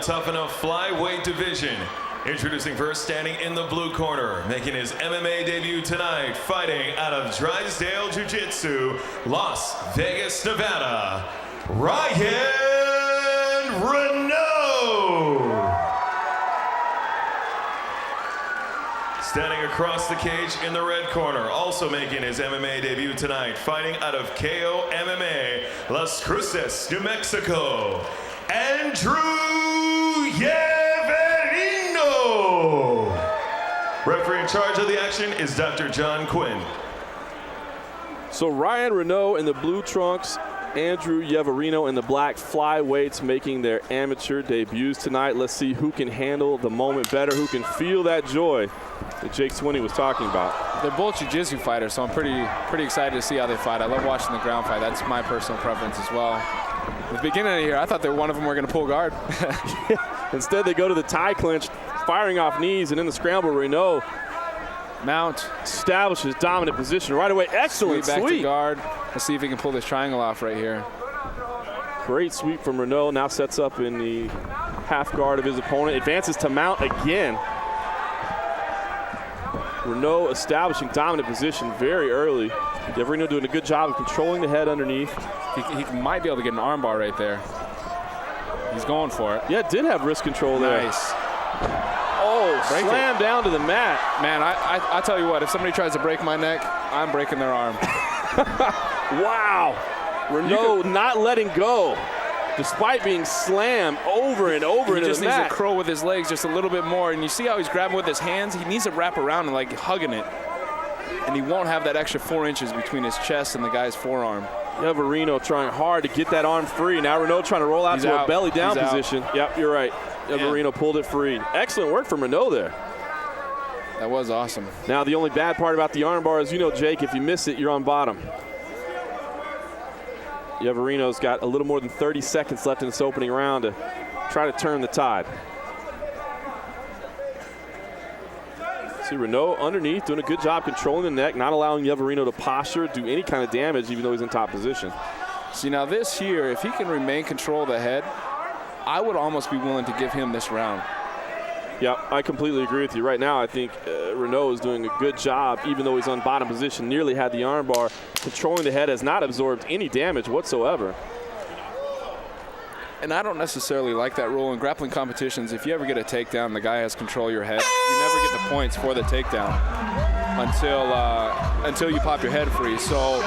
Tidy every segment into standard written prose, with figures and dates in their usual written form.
Tuff-N-Uff flyweight division. Introducing first, standing in the blue corner, making his MMA debut tonight, fighting out of Drysdale Jiu-Jitsu, Las Vegas, Nevada, Ryan Renaud. Standing across the cage in the red corner, also making his MMA debut tonight, fighting out of KO MMA, Las Cruces, New Mexico, Andrew Yeverino. Referee in charge of the action is Dr. John Quinn. So Ryan Renaud in the blue trunks, Andrew Yeverino in the black flyweights making their amateur debuts tonight. Let's see who can handle the moment better, who can feel that joy that Jake Swinney was talking about. They're both jiu-jitsu fighters, so I'm pretty excited to see how they fight. I love watching the ground fight. That's my personal preference as well. At the beginning of the year, I thought that one of them were going to pull guard. Instead, they go to the tie clinch, firing off knees, and in the scramble, Renaud mount establishes dominant position right away. Excellent sweep. Back to sweep. guard. Let's see if he can pull this triangle off right here. Great sweep from Renaud. Now sets up in the half guard of his opponent. Advances to mount again. Renaud establishing dominant position very early. Yeverino doing a good job of controlling the head underneath. He might be able to get an armbar right there. He's going for it. Yeah, did have wrist control there. Nice. Oh, slam down to the mat. Man, I tell you what, if somebody tries to break my neck, I'm breaking their arm. Wow. Renaud not letting go, despite being slammed over and over into the mat. He just needs to curl with his legs just a little bit more, and you see how he's grabbing with his hands? He needs to wrap around and like hugging it. And he won't have that extra 4 inches between his chest and the guy's forearm. Yeverino trying hard to get that arm free. Now Renaud trying to roll out to a belly down position. Yep, you're right. Yeverino pulled it free. Excellent work from Renaud there. That was awesome. Now the only bad part about the armbar is, you know, Jake, if you miss it, you're on bottom. Yeverino's got a little more than 30 seconds left in this opening round to try to turn the tide. See Renaud underneath, doing a good job controlling the neck, not allowing Yeverino to posture, do any kind of damage, even though he's in top position. See, now this here, if he can remain control of the head, I would almost be willing to give him this round. Yeah, I completely agree with you. Right now, I think Renaud is doing a good job, even though he's on bottom position, nearly had the armbar. Controlling the head, has not absorbed any damage whatsoever. And I don't necessarily like that rule in grappling competitions. If you ever get a takedown, the guy has control of your head. You never get the points for the takedown until you pop your head free. So,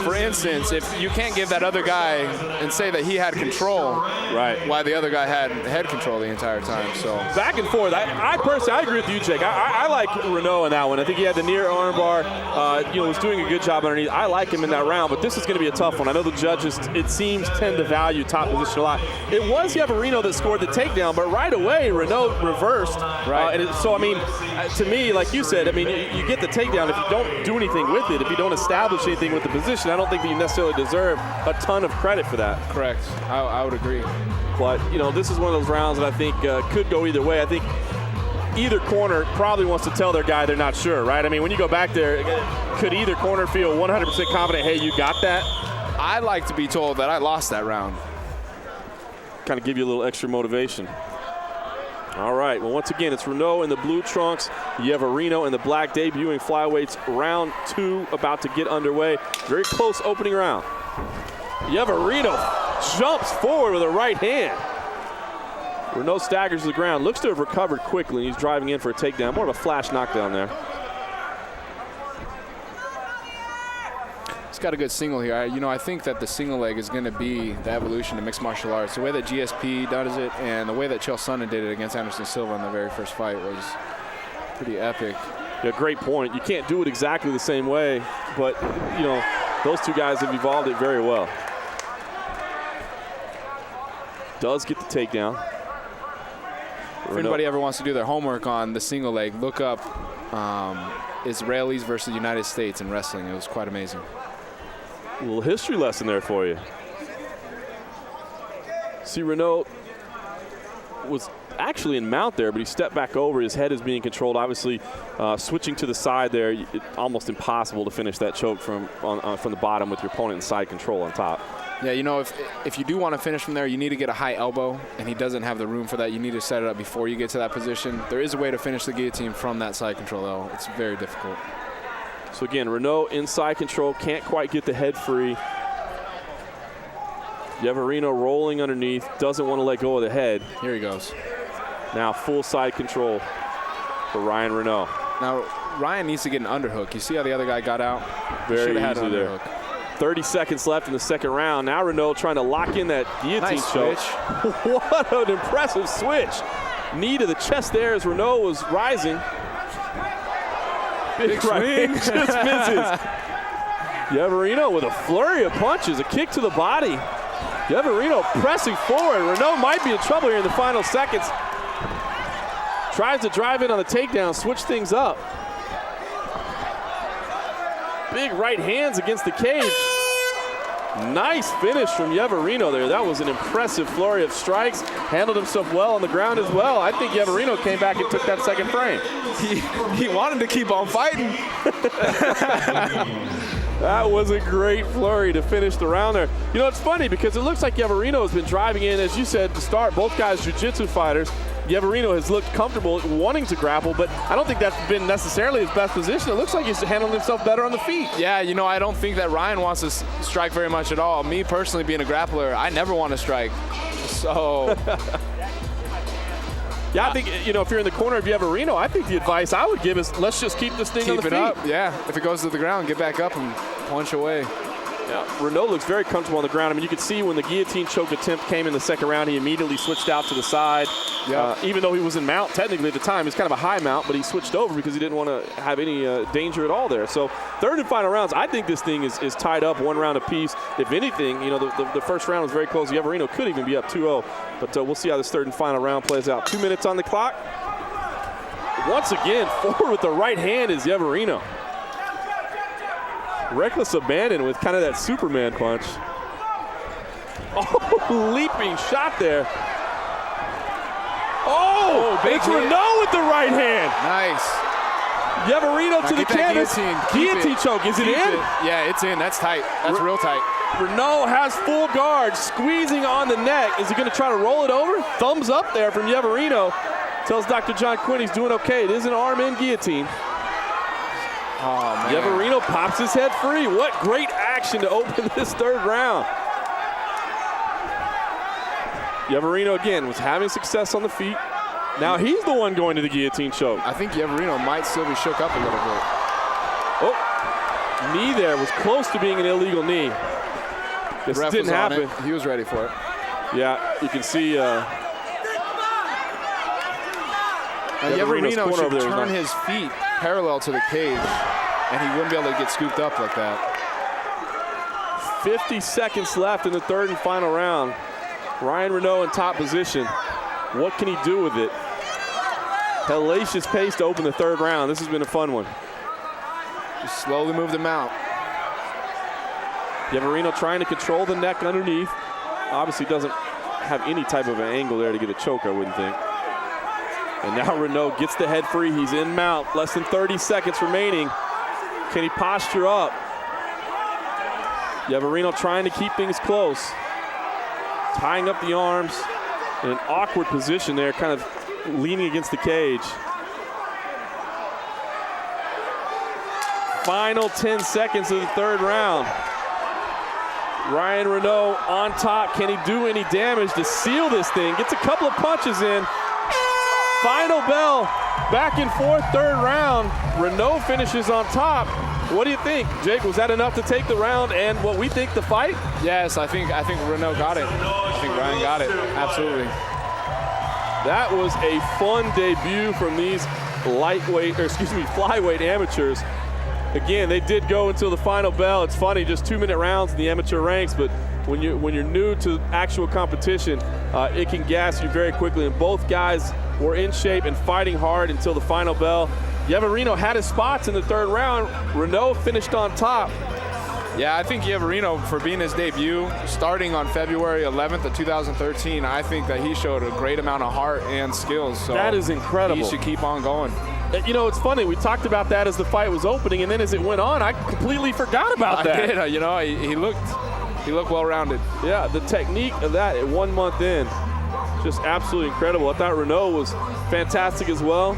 for instance, if you can't give that other guy and say that he had control, right, while the other guy had head control the entire time. So back and forth. I personally agree with you, Jake. I like Renaud in that one. I think he had the near armbar. Was doing a good job underneath. I like him in that round, but this is going to be a tough one. I know the judges, it seems, tend to value top position a lot. It was Yeverino that scored the takedown, but right away Renaud reversed. Right. So I mean, to me, like you said, I mean, you get the takedown if you don't do anything with it. If you don't establish anything with the position, I don't think that you necessarily deserve a ton of credit for that. Correct. I would agree. But this is one of those rounds that I think could go either way. I think either corner probably wants to tell their guy they're not sure, right? I mean, when you go back there, could either corner feel 100% confident, hey, you got that? I'd like to be told that I lost that round. Kind of give you a little extra motivation. All right, well, once again, it's Renaud in the blue trunks, Yeverino in the black, debuting flyweights. Round 2 about to get underway. Very close opening round. Yeverino jumps forward with a right hand. Renaud staggers to the ground, looks to have recovered quickly. He's driving in for a takedown, more of a flash knockdown there. He's got a good single here. I think that the single leg is going to be the evolution of mixed martial arts. The way that GSP does it and the way that Chael Sonnen did it against Anderson Silva in the very first fight was pretty epic. Yeah, great point. You can't do it exactly the same way, but, those two guys have evolved it very well. Does get the takedown. If anybody ever wants to do their homework on the single leg, look up Israelis versus the United States in wrestling. It was quite amazing. A little history lesson there for you. See, Renaud was actually in mount there, but he stepped back over. His head is being controlled. Obviously, switching to the side there, it's almost impossible to finish that choke from the bottom with your opponent in side control on top. Yeah, you know, if you do want to finish from there, you need to get a high elbow, and he doesn't have the room for that. You need to set it up before you get to that position. There is a way to finish the guillotine from that side control, though. It's very difficult. So again, Renaud inside control, can't quite get the head free. Yeverino rolling underneath, doesn't want to let go of the head. Here he goes. Now full side control for Ryan Renaud. Now, Ryan needs to get an underhook. You see how the other guy got out? Very easy there. 30 seconds left in the second round. Now Renaud trying to lock in that guillotine choke. What an impressive switch. Knee to the chest there as Renaud was rising. Big right just misses. Yeverino with a flurry of punches, a kick to the body. Yeverino pressing forward. Renaud might be in trouble here in the final seconds. Tries to drive in on the takedown, switch things up. Big right hands against the cage. Nice finish from Yeverino there. That was an impressive flurry of strikes. Handled himself well on the ground as well. I think Yeverino came back and took that second frame. He wanted to keep on fighting. That was a great flurry to finish the round there. You know, it's funny because it looks like Yeverino has been driving in, as you said, to start. Both guys jiu-jitsu fighters. Yeverino has looked comfortable wanting to grapple, but I don't think that's been necessarily his best position. It looks like he's handling himself better on the feet. Yeah, you know, I don't think that Ryan wants to strike very much at all. Me personally being a grappler, I never want to strike. So... Yeah, I think, you know, if you're in the corner of Yeverino, I think the advice I would give is let's just keep this thing on the feet. Keep it up, yeah. If it goes to the ground, get back up and punch away. Yeah, Renaud looks very comfortable on the ground. I mean, you could see when the guillotine choke attempt came in the second round, he immediately switched out to the side. Yeah. Even though he was in mount, technically at the time, he's kind of a high mount, but he switched over because he didn't want to have any danger at all there. So third and final rounds, I think this thing is tied up 1 round apiece. If anything, you know, the first round was very close. Yeverino could even be up 2-0, but we'll see how this third and final round plays out. 2 minutes on the clock. Once again, forward with the right hand is Yeverino. Reckless abandon with kind of that Superman punch. Oh, leaping shot there. Oh, big Renaud with the right hand. Nice. Yeverino to the canvas. Guillotine choke. Is it in? Yeah, it's in. That's tight. That's real tight. Renaud has full guard, squeezing on the neck. Is he going to try to roll it over? Thumbs up there from Yeverino. Tells Dr. John Quinn he's doing okay. It is an arm-in guillotine. Oh, man. Yeverino pops his head free. What great action to open this third round. Yeverino, again, was having success on the feet. Now he's the one going to the guillotine choke. I think Yeverino might still be shook up a little bit. Oh, knee there was close to being an illegal knee. This didn't happen. He was ready for it. Yeah, you can see Yeverino should turn his feet parallel to the cage, and he wouldn't be able to get scooped up like that. 50 seconds left in the third and final round. Ryan Renaud in top position. What can he do with it? Hellacious pace to open the third round. This has been a fun one. Just slowly move the mount. Yeverino trying to control the neck underneath. Obviously doesn't have any type of an angle there to get a choke, I wouldn't think. And now Renaud gets the head free. He's in mount. Less than 30 seconds remaining. Can he posture up? Yeverino trying to keep things close. Tying up the arms in an awkward position there, kind of leaning against the cage. Final 10 seconds of the third round. Ryan Renaud on top. Can he do any damage to seal this thing? Gets a couple of punches in. Final bell, back and forth, third round. Renaud finishes on top. What do you think, Jake? Was that enough to take the round and what we think the fight? Yes, I think Renaud got it. I think Ryan got it. Absolutely. That was a fun debut from these flyweight amateurs. Again, they did go until the final bell. It's funny, just 2-minute rounds in the amateur ranks, but when you're new to actual competition, it can gas you very quickly. And both guys were in shape and fighting hard until the final bell. Yeverino had his spots in the third round. Renaud finished on top. Yeah, I think Yeverino, for being his debut, starting on February 11th of 2013, I think that he showed a great amount of heart and skills. So that is incredible. He should keep on going. You know, it's funny. We talked about that as the fight was opening, and then as it went on, I completely forgot about that. I did. You know, he looked well-rounded. Yeah, the technique of that at 1 month in, just absolutely incredible. I thought Renaud was fantastic as well.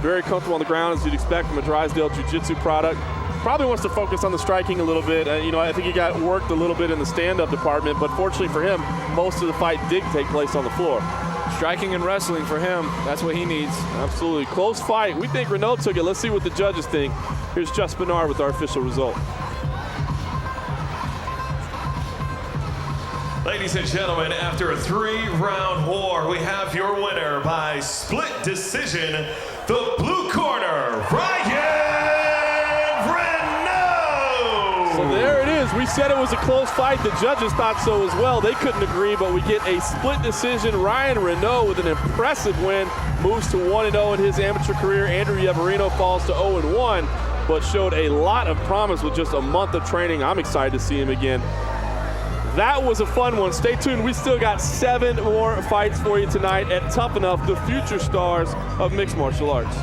Very comfortable on the ground, as you'd expect from a Drysdale Jiu-Jitsu product. Probably wants to focus on the striking a little bit. You know, I think he got worked a little bit in the stand-up department, but fortunately for him, most of the fight did take place on the floor. Striking and wrestling for him, that's what he needs. Absolutely. Close fight. We think Renaud took it. Let's see what the judges think. Here's Just Bernard with our official result. Ladies and gentlemen, after a 3-round war, we have your winner by split decision, the blue corner, Ryan Renaud! So there it is. We said it was a close fight. The judges thought so as well. They couldn't agree, but we get a split decision. Ryan Renaud with an impressive win, moves to 1-0 in his amateur career. Andrew Yeverino falls to 0-1, but showed a lot of promise with just a month of training. I'm excited to see him again. That was a fun one. Stay tuned. We still got 7 more fights for you tonight at Tuff-N-Uff, the future stars of mixed martial arts.